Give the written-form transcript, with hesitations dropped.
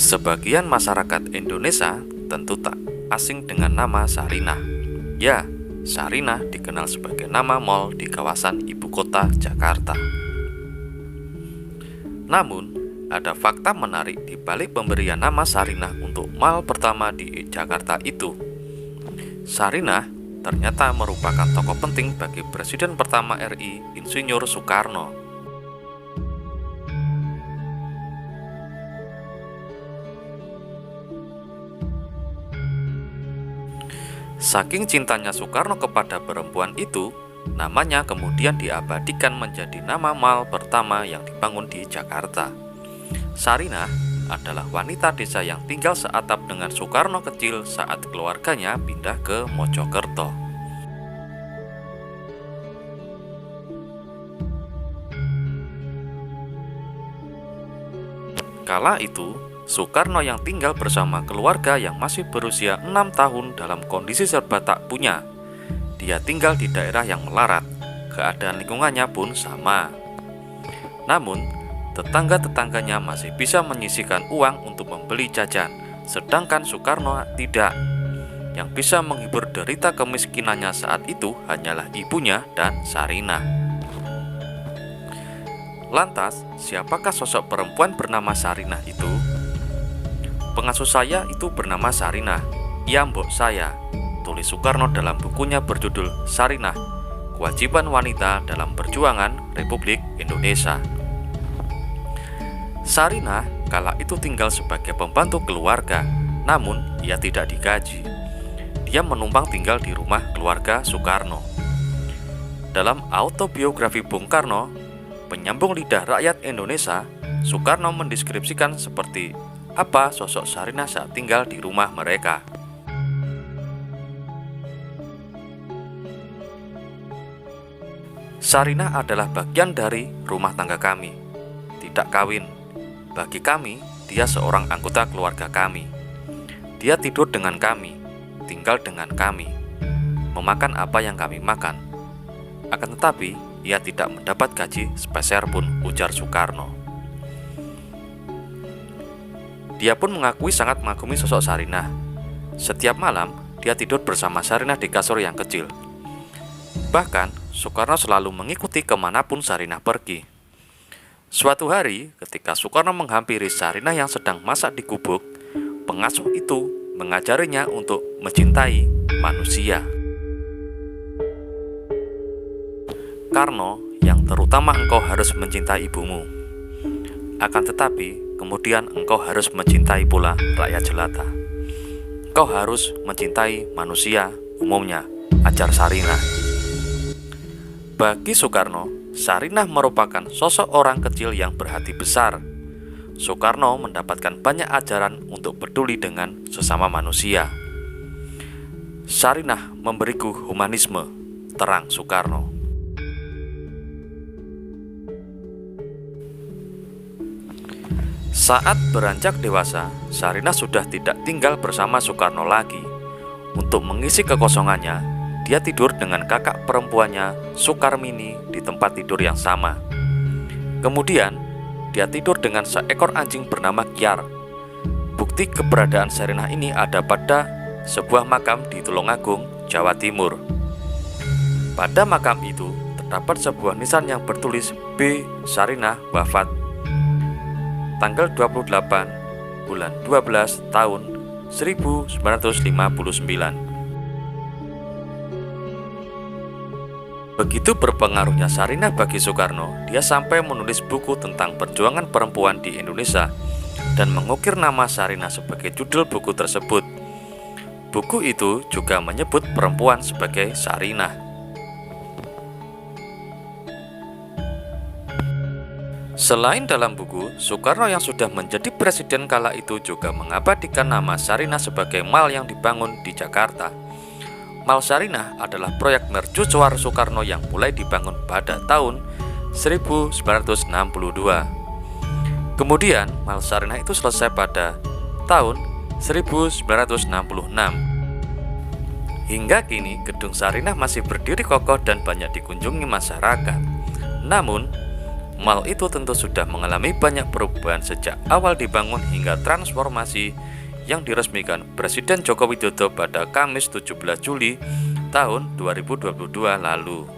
Sebagian masyarakat Indonesia tentu tak asing dengan nama Sarinah. Ya, Sarinah dikenal sebagai nama mal di kawasan ibu kota Jakarta. Namun, ada fakta menarik di balik pemberian nama Sarinah untuk mal pertama di Jakarta itu. Sarinah ternyata merupakan tokoh penting bagi Presiden pertama RI, Insinyur Soekarno. Saking cintanya Soekarno kepada perempuan itu, namanya kemudian diabadikan menjadi nama mal pertama yang dibangun di Jakarta. Sarinah adalah wanita desa yang tinggal seatap dengan Soekarno kecil saat keluarganya pindah ke Mojokerto. Kala itu, Soekarno yang tinggal bersama keluarga yang masih berusia 6 tahun dalam kondisi serba tak punya. Dia tinggal di daerah yang melarat, keadaan lingkungannya pun sama. Namun, tetangga-tetangganya masih bisa menyisihkan uang untuk membeli jajan, sedangkan Soekarno tidak. Yang bisa menghibur derita kemiskinannya saat itu hanyalah ibunya dan Sarinah. Lantas, siapakah sosok perempuan bernama Sarinah itu? Pengasuh saya itu bernama Sarinah, ia mbok saya, tulis Soekarno dalam bukunya berjudul Sarinah, Kewajiban Wanita dalam Perjuangan Republik Indonesia. Sarinah kala itu tinggal sebagai pembantu keluarga, namun ia tidak digaji. Dia menumpang tinggal di rumah keluarga Soekarno. Dalam autobiografi Bung Karno, penyambung lidah rakyat Indonesia, Soekarno mendeskripsikan seperti apa sosok Sarinah saat tinggal di rumah mereka. Sarinah adalah bagian dari rumah tangga kami, tidak kawin. Bagi kami, dia seorang anggota keluarga kami. Dia tidur dengan kami, tinggal dengan kami, memakan apa yang kami makan. Akan tetapi, ia tidak mendapat gaji sepeser pun, ujar Soekarno. Dia pun mengakui sangat mengagumi sosok Sarinah. Setiap malam, dia tidur bersama Sarinah di kasur yang kecil. Bahkan, Soekarno selalu mengikuti kemanapun Sarinah pergi. Suatu hari, ketika Soekarno menghampiri Sarinah yang sedang masak di gubuk, pengasuh itu mengajarinya untuk mencintai manusia. Karno, yang terutama engkau harus mencintai ibumu. Akan tetapi, kemudian engkau harus mencintai pula rakyat jelata. Engkau harus mencintai manusia umumnya, ajar Sarinah. Bagi Soekarno, Sarinah merupakan sosok orang kecil yang berhati besar. Soekarno mendapatkan banyak ajaran untuk peduli dengan sesama manusia. Sarinah memberiku humanisme, terang Soekarno. Saat beranjak dewasa, Sarinah sudah tidak tinggal bersama Soekarno lagi. Untuk mengisi kekosongannya, dia tidur dengan kakak perempuannya, Soekarmini, di tempat tidur yang sama. Kemudian, dia tidur dengan seekor anjing bernama Kiar. Bukti keberadaan Sarinah ini ada pada sebuah makam di Tulungagung, Jawa Timur. Pada makam itu, terdapat sebuah nisan yang bertulis B. Sarinah wafat tanggal 28 bulan 12 tahun 1959. Begitu berpengaruhnya Sarinah bagi Soekarno, dia sampai menulis buku tentang perjuangan perempuan di Indonesia dan mengukir nama Sarinah sebagai judul buku tersebut. Buku itu juga menyebut perempuan sebagai Sarinah. Selain dalam buku, Soekarno yang sudah menjadi presiden kala itu juga mengabadikan nama Sarinah sebagai mal yang dibangun di Jakarta. Mal Sarinah adalah proyek mercusuar Soekarno yang mulai dibangun pada tahun 1962. Kemudian, Mal Sarinah itu selesai pada tahun 1966. Hingga kini, gedung Sarinah masih berdiri kokoh dan banyak dikunjungi masyarakat. Namun, Mall itu tentu sudah mengalami banyak perubahan sejak awal dibangun hingga transformasi yang diresmikan Presiden Joko Widodo pada Kamis 17 Juli tahun 2022 lalu.